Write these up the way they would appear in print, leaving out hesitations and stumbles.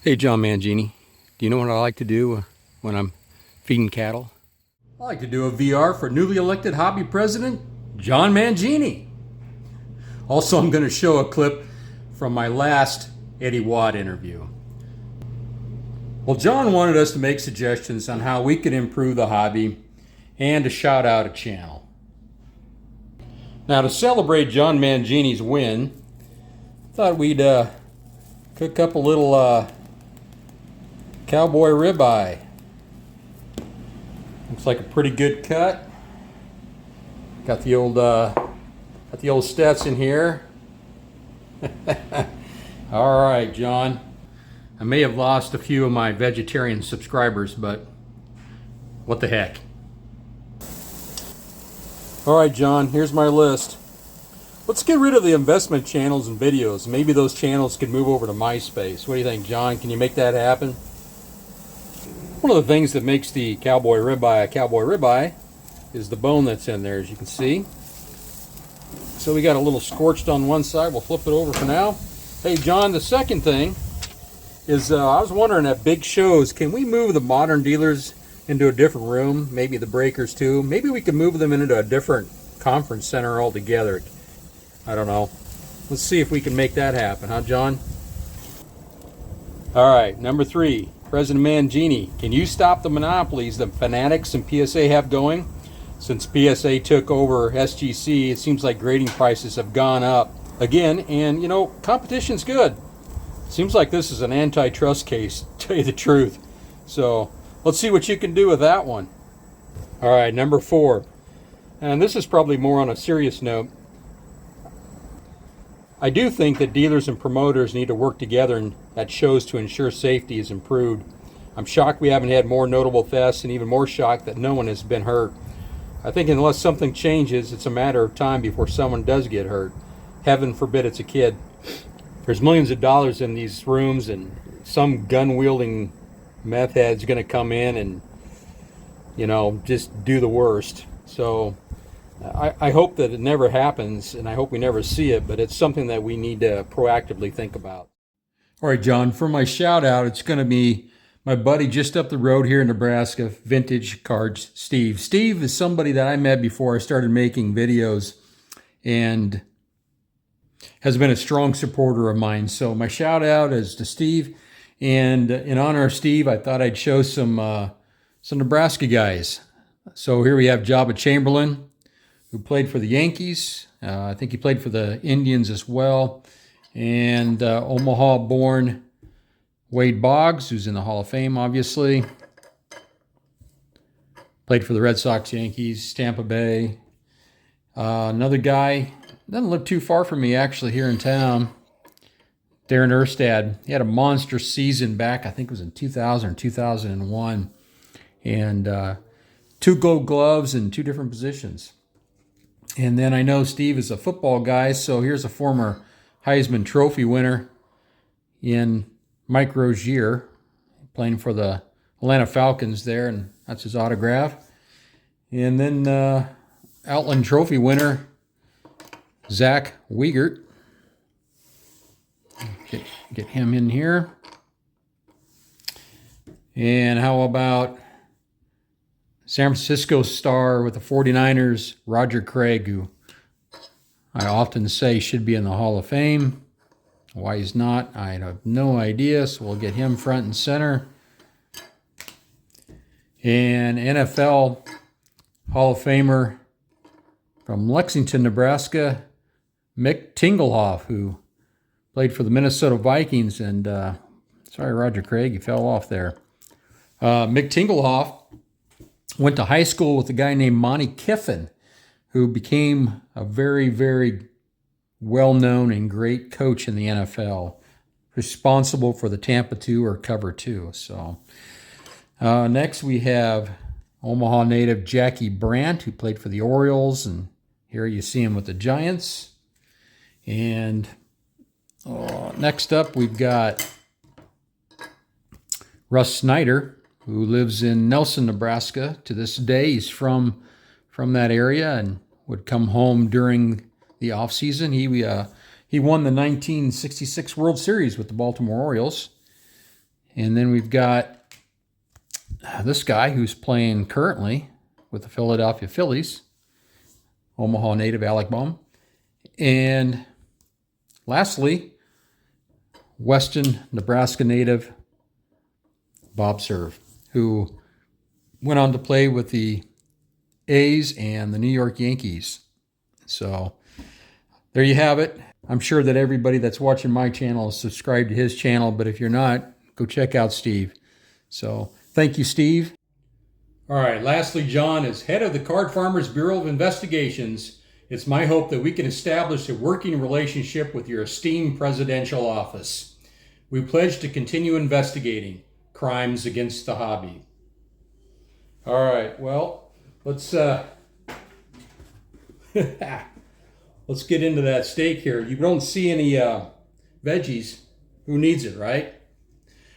Hey, John Mangini. Do you know what I like to do when I'm feeding cattle? I like to do a VR for newly elected hobby president, John Mangini. Also, I'm going to show a clip from my last Eddie Watt interview. Well, John wanted us to make suggestions on how we could improve the hobby and to shout out a channel. Now, to celebrate John Mangini's win, I thought we'd cook up a little cowboy ribeye. Looks like a pretty good cut. Got the old Stetson here. All right, John. I may have lost a few of my vegetarian subscribers, but what the heck. All right, John, here's my list. Let's get rid of the investment channels and videos. Maybe those channels could move over to MySpace. What do you think, John? Can you make that happen? One of the things that makes the cowboy ribeye a cowboy ribeye is the bone that's in there, as you can see. So we got a little scorched on one side. We'll flip it over for now. Hey, John, the second thing is I was wondering at big shows, can we move the modern dealers into a different room? Maybe the breakers too. Maybe we could move them into a different conference center altogether. I don't know. Let's see if we can make that happen, huh, John? All right, number 3. President Mangini, can you stop the monopolies that Fanatics and PSA have going? Since PSA took over SGC, it seems like grading prices have gone up again, and you know, competition's good. Seems like this is an antitrust case, to tell you the truth. So let's see what you can do with that one. All right, number 4. And this is probably more on a serious note. I do think that dealers and promoters need to work together at shows to ensure safety is improved. I'm shocked we haven't had more notable thefts, and even more shocked that no one has been hurt. I think unless something changes, it's a matter of time before someone does get hurt. Heaven forbid it's a kid. There's millions of dollars in these rooms, and some gun-wielding meth head's going to come in and, you know, just do the worst. So I hope that it never happens, and I hope we never see it, but it's something that we need to proactively think about. All right, John, for my shout out, it's going to be my buddy just up the road here in Nebraska, Vintage Cards, Steve. Steve is somebody that I met before I started making videos and has been a strong supporter of mine. So my shout out is to Steve, and in honor of Steve, I thought I'd show some Nebraska guys. So here we have Jabba Chamberlain, who played for the Yankees. I think he played for the Indians as well. And Omaha-born Wade Boggs, who's in the Hall of Fame, obviously. Played for the Red Sox, Yankees, Tampa Bay. Another guy, doesn't live too far from me, actually, here in town. Darren Erstad. He had a monster season back, I think it was in 2000 or 2001. And 2 gold gloves in 2 different positions. And then I know Steve is a football guy, so here's a former Heisman Trophy winner in Mike Rozier, playing for the Atlanta Falcons there, and that's his autograph. And then Outland Trophy winner Zach Wiegert. Get him in here. And how about San Francisco star with the 49ers, Roger Craig, who I often say should be in the Hall of Fame. Why he's not, I have no idea, so we'll get him front and center. And NFL Hall of Famer from Lexington, Nebraska, Mick Tingelhoff, who played for the Minnesota Vikings. And sorry, Roger Craig, you fell off there. Mick Tingelhoff went to high school with a guy named Monty Kiffin, who became a very, very well-known and great coach in the NFL, responsible for the Tampa 2 or Cover 2. So next we have Omaha native Jackie Brandt, who played for the Orioles, and here you see him with the Giants. And next up we've got Russ Snyder, who lives in Nelson, Nebraska. To this day, he's from that area and would come home during the off season. He won the 1966 World Series with the Baltimore Orioles. And then we've got this guy who's playing currently with the Philadelphia Phillies, Omaha native Alec Bohm. And lastly, Weston, Nebraska native Bob Cerv, who went on to play with the A's and the New York Yankees. So there you have it. I'm sure that everybody that's watching my channel is subscribed to his channel, but if you're not, go check out Steve. So thank you, Steve. All right, lastly, John, as head of the Card Farmers Bureau of Investigations, it's my hope that we can establish a working relationship with your esteemed presidential office. We pledge to continue investigating crimes against the hobby. All right, well, let's let's get into that steak here. You don't see any veggies. Who needs it, right?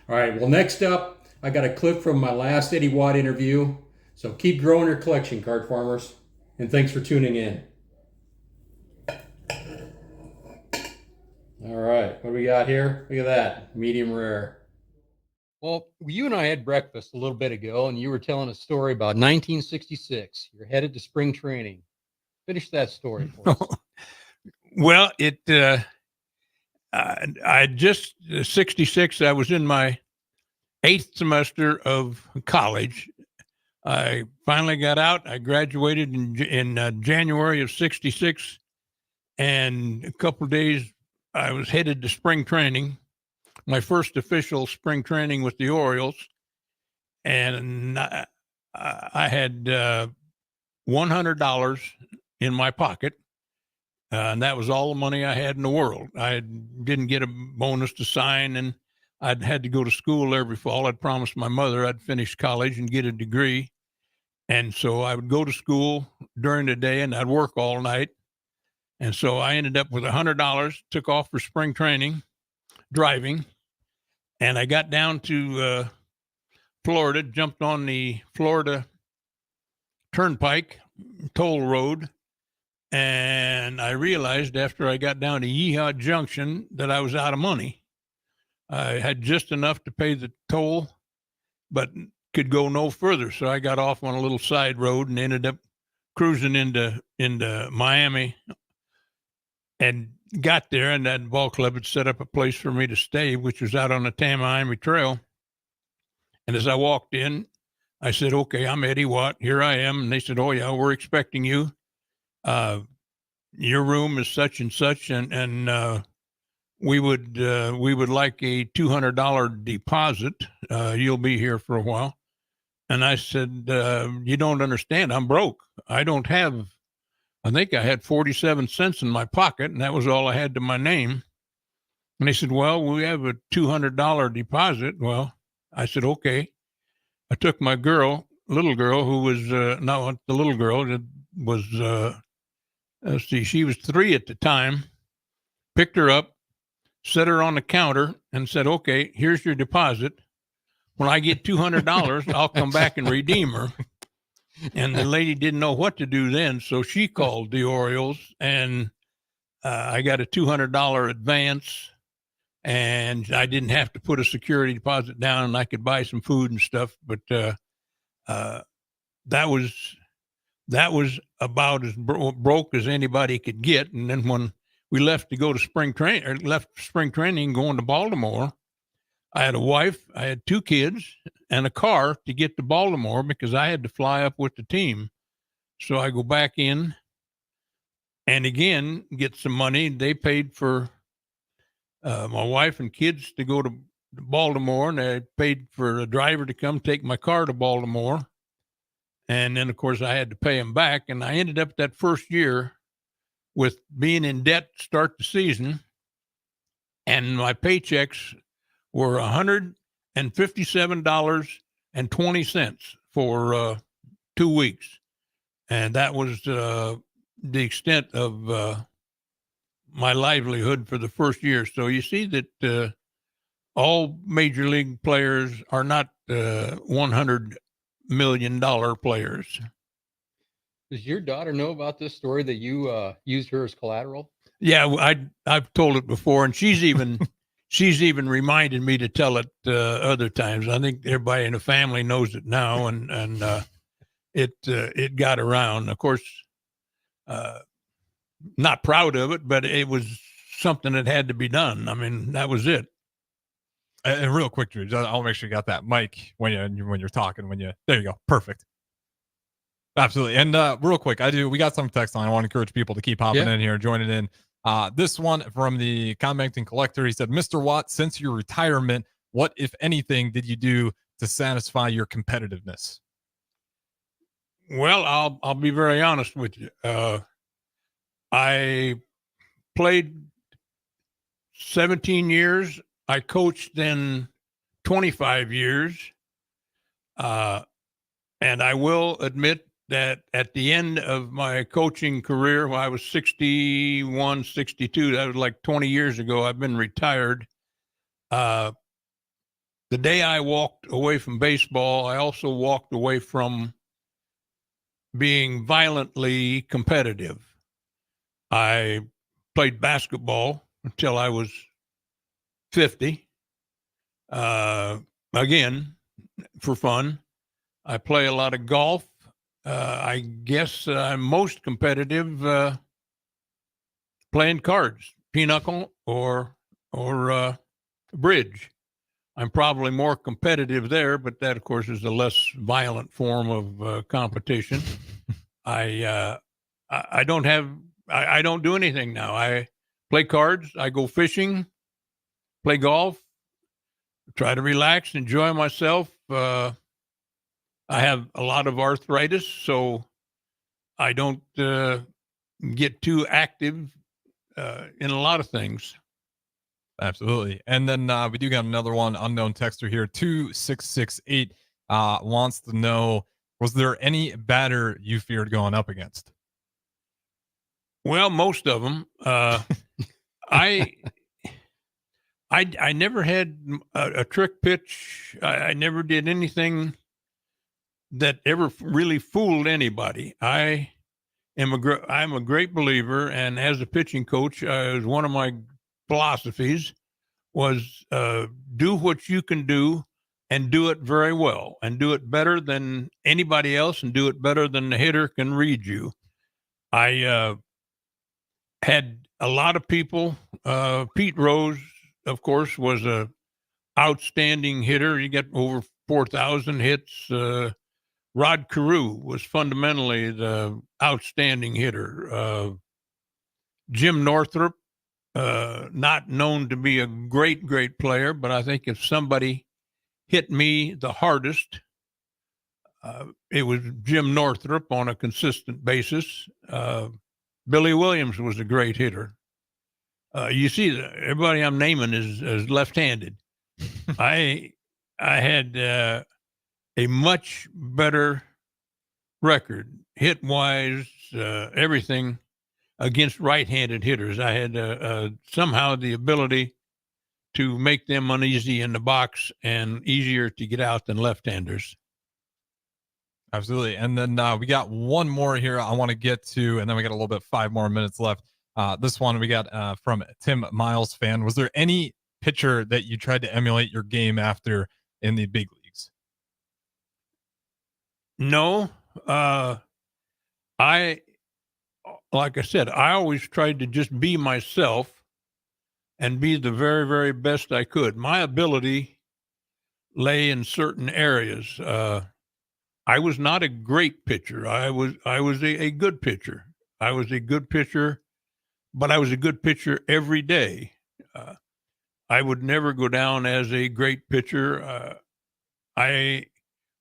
All right, well, next up, I got a clip from my last Eddie Watt interview. So keep growing your collection, card farmers, and thanks for tuning in. All right, what do we got here? Look at that, medium rare. Well, you and I had breakfast a little bit ago, and you were telling a story about 1966. You're headed to spring training. Finish that story for us. Well, I just 66. I was in my 8th semester of college. I finally got out. I graduated in January of 66, and a couple of days I was headed to spring training. My first official spring training with the Orioles, and I had $100 in my pocket, and that was all the money I had in the world. I didn't get a bonus to sign, and I'd had to go to school every fall. I'd promised my mother I'd finish college and get a degree, and so I would go to school during the day, and I'd work all night. And so I ended up with $100, took off for spring training, driving. And I got down to Florida, jumped on the Florida Turnpike toll road, and I realized after I got down to Yeehaw Junction that I was out of money. I had just enough to pay the toll, but could go no further. So I got off on a little side road and ended up cruising into Miami, and got there, and that ball club had set up a place for me to stay, which was out on the Tamiami Trail. And as I walked in, I said, "Okay, I'm Eddie Watt. Here I am." And they said, "Oh yeah, we're expecting you. Your room is such and such, and we would like a $200 deposit. You'll be here for a while." And I said, "You don't understand. I'm broke. I think I had 47 cents in my pocket, and that was all I had to my name." And they said, "Well, we have a $200 deposit." Well, I said, "Okay." I took my little girl, who was, not the little girl, that was, she was 3 at the time, picked her up, set her on the counter, and said, "Okay, here's your deposit. When I get $200, I'll come back and redeem her." And the lady didn't know what to do then, so she called the Orioles, and I got a $200 advance, and I didn't have to put a security deposit down, and I could buy some food and stuff. But that was about as broke as anybody could get. And then when we left to go to spring training, going to Baltimore, I had a wife, I had 2 kids, and a car to get to Baltimore because I had to fly up with the team. So I go back in and again get some money. They paid for my wife and kids to go to Baltimore, and they paid for a driver to come take my car to Baltimore. And then, of course, I had to pay them back. And I ended up that first year with being in debt to start the season, and my paychecks were $157.20 for 2 weeks. And that was the extent of my livelihood for the first year. So you see that all major league players are not $100 million players. Does your daughter know about this story that you used her as collateral? Yeah, I've told it before, and she's even she's even reminded me to tell it other times. I think everybody in the family knows it now, and it got around. Of course, not proud of it, but it was something that had to be done. I mean, that was it. And real quick, Drew, I'll make sure you got that mic when you're talking. There you go, perfect. Absolutely. And real quick, we got some text line. I want to encourage people to keep hopping in here, joining in. This one from the commenting collector. He said, Mr. Watt, since your retirement, what, if anything, did you do to satisfy your competitiveness? Well, I'll be very honest with you. I played 17 years. I coached then 25 years. And I will admit that at the end of my coaching career, when I was 61, 62, that was like 20 years ago, I've been retired. The day I walked away from baseball, I also walked away from being violently competitive. I played basketball until I was 50. Again, for fun. I play a lot of golf. I guess I'm most competitive playing cards, pinochle or bridge. I'm probably more competitive there, but that, of course, is a less violent form of competition. I don't do anything now. I play cards. I go fishing, play golf, try to relax, enjoy myself. I have a lot of arthritis, so I don't get too active in a lot of things. Absolutely. And then we do got another one, unknown texter here, 2668, wants to know, was there any batter you feared going up against? Well, most of them. I never had a trick pitch. I never did anything that ever really fooled anybody. I'm a great believer, and as a pitching coach, was one of my philosophies was do what you can do and do it very well, and do it better than anybody else, and do it better than the hitter can read you. I had a lot of people. Pete Rose, of course, was a outstanding hitter. He got over 4,000 hits. Rod Carew was fundamentally the outstanding hitter. Jim Northrup, not known to be a great player, but I think if somebody hit me the hardest, it was Jim Northrup on a consistent basis. Billy Williams was a great hitter. You see, everybody I'm naming is left-handed. I had a much better record, hit-wise, everything, against right-handed hitters. I had somehow the ability to make them uneasy in the box and easier to get out than left-handers. Absolutely. And then we got one more here I want to get to, and then we got a little bit, 5 more minutes left. This one we got from Tim Miles fan. Was there any pitcher that you tried to emulate your game after in the big leagues? No. Like I said, I always tried to just be myself and be the very, very best I could. My ability lay in certain areas. I was not a great pitcher. I was a good pitcher. I was a good pitcher, but I was a good pitcher every day. I would never go down as a great pitcher. I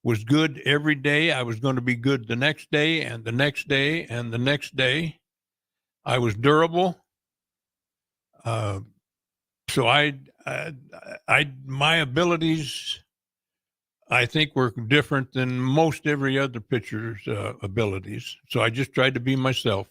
was good every day. I was going to be good the next day and the next day and the next day. I was durable. So my abilities, I think, were different than most every other pitcher's abilities. So I just tried to be myself.